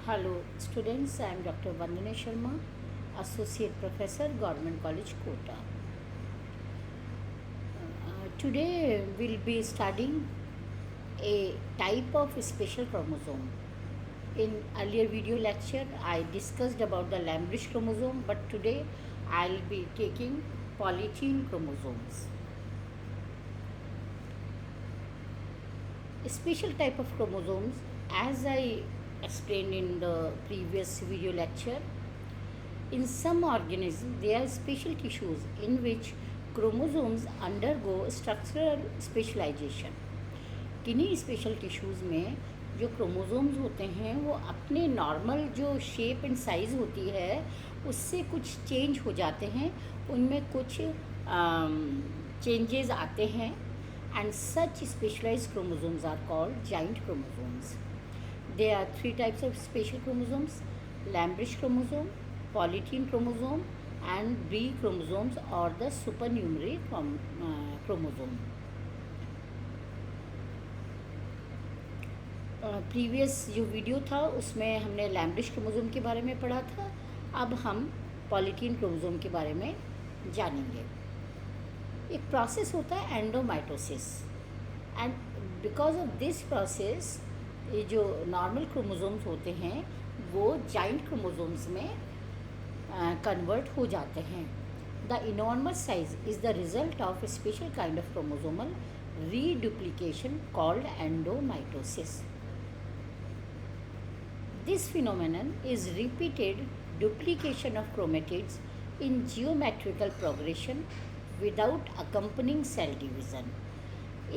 Hello students, I am Dr. Vandana Sharma, Associate Professor, Government College, Kota. Today we'll be studying a type of special chromosome. In earlier video lecture, I discussed about the Lambrish chromosome, but today I'll be taking polygene chromosomes. A special type of chromosomes, as I explained in the previous video lecture, in some organisms, there are special tissues in which chromosomes undergo structural specialization. किन्हीं special tissues में जो chromosomes होते हैं वो अपने normal जो shape and size होती है उससे कुछ चेंज हो जाते हैं, उनमें कुछ चेंजेस आते हैं, and such specialized chromosomes are called giant chromosomes. There are three types of special chromosomes: Lambrish chromosome, polygene chromosome, and Brie chromosomes or the supernumerary chromosome. Previous जो वीडियो था उसमें हमने लैम्ब्रिश क्रोमोसोम के बारे में पढ़ा था. अब हम पॉलीगीन क्रोमोसोम के बारे में जानेंगे. एक प्रोसेस होता है एंडोमाइटोसिस, and because of this process ये जो नॉर्मल क्रोमोसोम्स होते हैं वो जाइंट क्रोमोसोम्स में कन्वर्ट हो जाते हैं. The enormous size is the result of a special kind of chromosomal reduplication called endomitosis. This phenomenon is repeated duplication of chromatids in geometrical progression without accompanying cell division.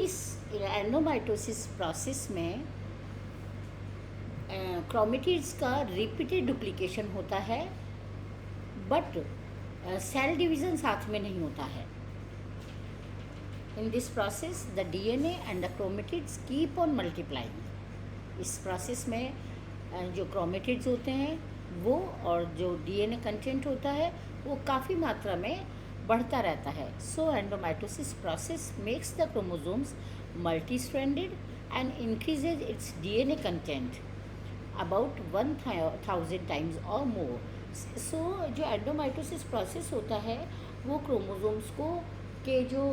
इस एंडोमाइटोसिस process में chromatids का repeated duplication होता है, but cell division साथ में नहीं होता है. In this process the DNA and the chromatids keep on multiplying. इस प्रोसेस में जो क्रोमेटिड्स होते हैं वो और जो डीएनए कंटेंट होता है वो काफ़ी मात्रा में बढ़ता रहता है. So endomitosis process makes the chromosomes multi stranded and increases its DNA content about 1000 times और मोर. सो जो एंडोमाइटोसिस प्रोसेस होता है वो क्रोमोसोम्स को के जो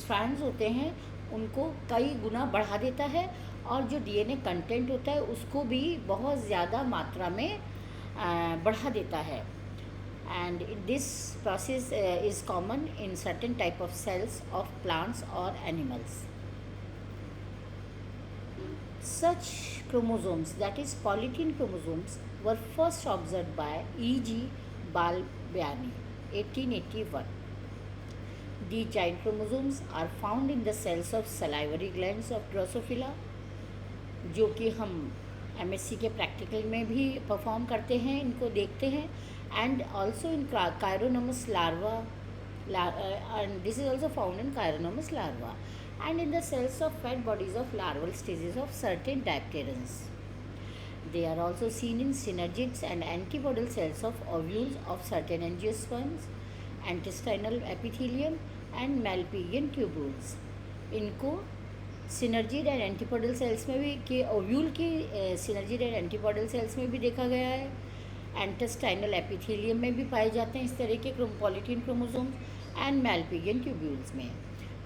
स्ट्रैंड्स होते हैं उनको कई गुना बढ़ा देता है और जो डीएनए कंटेंट होता है उसको भी बहुत ज़्यादा मात्रा में बढ़ा देता है. And this process is common in certain type of cells of plants और animals. Such chromosomes, that is polygene chromosomes, were first observed by E.G. Balbani, 1881. These giant chromosomes are found in the cells of salivary glands of Drosophila, जो कि हम MSc के practical में भी perform करते हैं, इनको देखते हैं. And also in Chironomus larva, and this is also found in Chironomus larva, and in the cells of fat bodies of larval stages of certain dipterans. They are also seen in synergids and antipodal cells of ovules of certain angiosperms, intestinal epithelium and Malpighian tubules. इनको synergid and antipodal cells में भी कि ovule की synergid and antipodal cells में भी देखा गया है. इंटेस्टाइनल एपिथेलियम में भी पाए जाते हैं इस तरह के polygene chromosomes and Malpighian tubules में.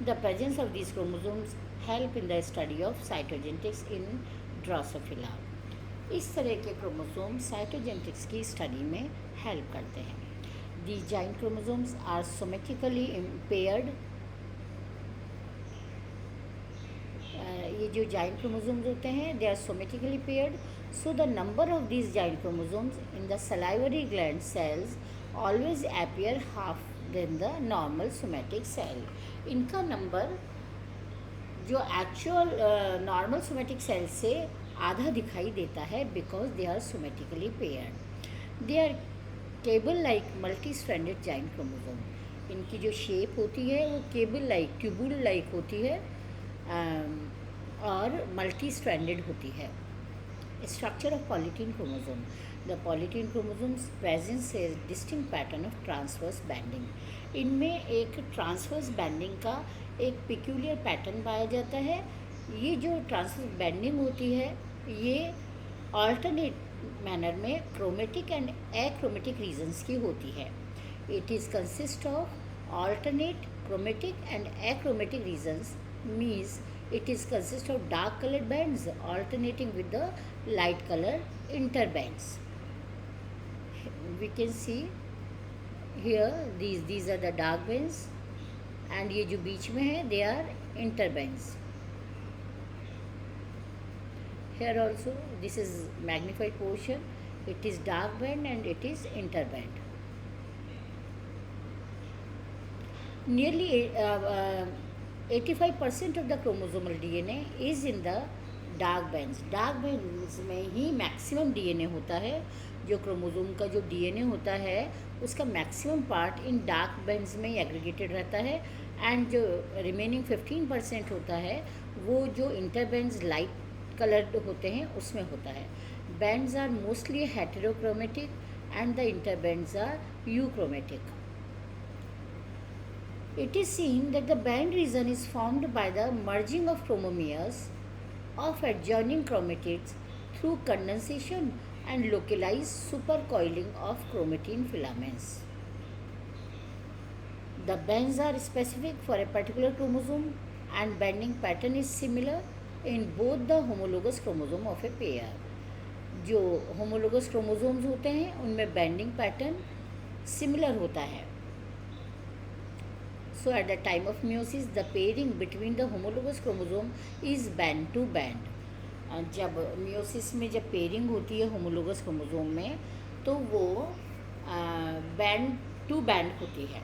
The presence of these chromosomes help in the study of cytogenetics in Drosophila. इस तरह के क्रोमोसोम साइटोजेनेटिक्स की स्टडी में हेल्प करते हैं. These giant chromosomes are somatically impaired. ये जो जाइंट क्रोमोसोम्स होते हैं they are somatically paired. So the number of these giant chromosomes in the salivary gland cells always appear half than the normal somatic cell. इनका number जो actual normal somatic cell से आधा दिखाई देता है because they are somatically paired. They are cable like multi stranded giant chromosome. इनकी जो shape होती है वो केबल लाइक ट्यूबुल लाइक होती है और मल्टी स्ट्रैंडेड होती है. Structure of polygene chromosome. The polygene chromosomes presence a distinct pattern of transverse banding. इनमें एक ट्रांसवर्स बैंडिंग का एक पिक्यूलियर पैटर्न पाया जाता है. ये जो ट्रांसवर्स बैंडिंग होती है ये ऑल्टरनेट मैनर में क्रोमेटिक एंड एक्रोमेटिक रीजन्स की होती है. It is consist of alternate chromatic and achromatic regions, means it is consist of dark colored bands alternating with the light colored interbands. We can see here these are the dark bands and ये जो बीच में है they are interbands. Here also this is magnified portion, it is dark band and it is interband. Nearly 85% of the chromosomal DNA is in the dark bands. Dark bands में ही maximum DNA होता है. जो chromosome का जो DNA होता है उसका maximum part in dark bands में ही एग्रीगेटेड रहता है एंड जो रिमेनिंग 15% होता है वो जो इंटरबैंड्स लाइट कलर्ड होते हैं उसमें होता है. Bands are mostly heterochromatic and the interbands are euchromatic. It is seen that the band region is formed by the merging of chromomeres of adjoining chromatids through condensation and localized supercoiling of chromatin filaments. The bands are specific for a particular chromosome and banding pattern is similar in both the homologous chromosome of a pair. जो homologous chromosomes होते हैं उनमें banding pattern similar होता है. So at the time of meiosis, the pairing between the homologous chromosome is band to band. जब meiosis में जब pairing होती है homologous chromosome में तो वो band to band होती है.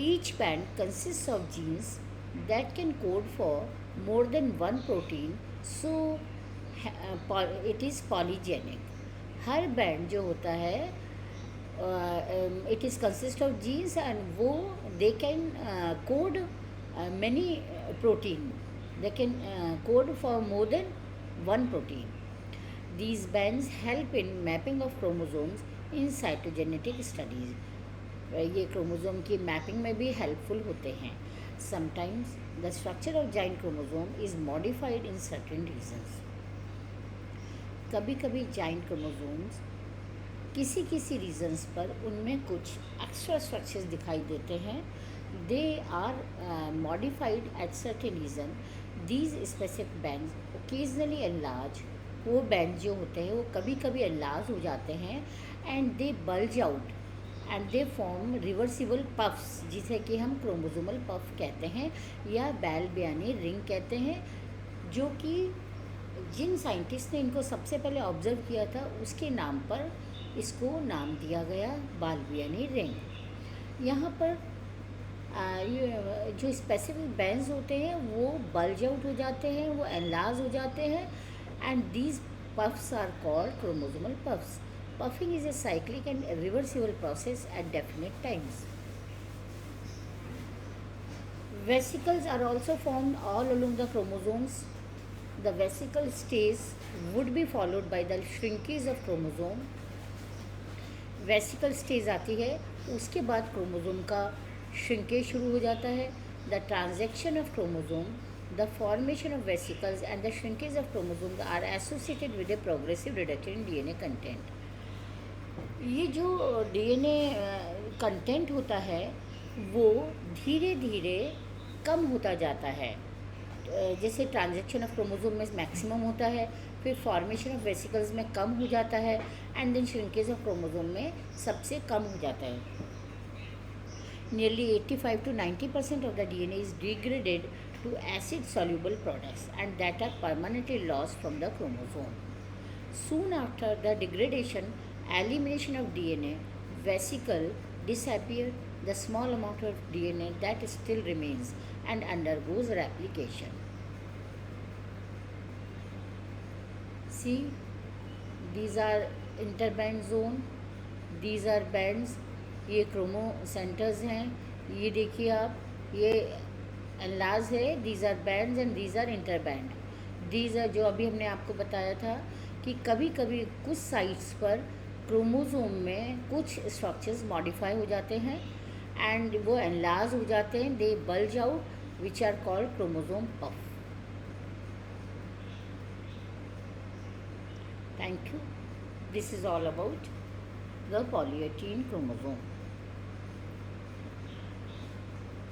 Each band consists of genes that can code for more than one protein, so it is polygenic. Her band जो होता है it is consist of genes and वो they can code many protein. They can code for more than one protein. These bands help in mapping of chromosomes in cytogenetic studies. ये chromosome की mapping में भी helpful होते हैं. Sometimes the structure of giant chromosome is modified in certain regions. कभी कभी giant chromosomes किसी regions पर उनमें कुछ एक्स्ट्रा स्ट्रक्चर्स दिखाई देते हैं. They are modified at certain region. These specific bands occasionally enlarge. वो बैंड जो होते हैं वो कभी कभी एनलार्ज हो जाते हैं and they bulge out and they form reversible puffs जिसे कि हम क्रोमोसोमल पफ कहते हैं या बाल्बियानी रिंग कहते हैं, जो कि जिन साइंटिस्ट ने इनको सबसे पहले ऑब्जर्व किया था उसके नाम पर इसको नाम दिया गया बाल्बियानी रिंग. यहाँ पर जो स्पेसिफिक बैंड्स होते हैं वो बल्ज आउट हो जाते हैं, वो एनलार्ज हो जाते हैं and these puffs are called chromosomal puffs. Puffing is a cyclic and reversible process at definite times. Vesicles are also formed all along the chromosomes. The vesicle stage would be followed by the shrinkage of chromosome. Vesicle stage आती है, उसके बाद chromosome का shrinkage शुरू हो जाता है. The transaction of chromosome, the formation of vesicles and the shrinkage of chromosome are associated with a progressive reduction in DNA content. ये जो डीएनए कंटेंट होता है वो धीरे धीरे कम होता जाता है. जैसे ट्रांजैक्शन ऑफ क्रोमोसोम में मैक्सिमम होता है, फिर फॉर्मेशन ऑफ वेसिकल्स में कम हो जाता है and then shrinkage of chromosome में सबसे कम हो जाता है. Nearly 85 to 90% of the DNA is degraded to acid soluble products and that are permanently lost from the chromosome. Soon after the degradation, elimination of DNA, vesicle disappear, the small amount of DNA that still remains and undergoes replication. See, these are interband zone, these are bands. ये chromocentres हैं. ये देखिए आप, ये enlarge है. These are bands and these are interband. These are जो अभी हमने आपको बताया था कि कभी कभी कुछ साइट्स पर क्रोमोसोम में कुछ स्ट्रक्चर्स मॉडिफाई हो जाते हैं एंड वो एनलार्ज हो जाते हैं. They bulge out which are called chromosome puff. Thank you. This is all about the poly 18 chromosome.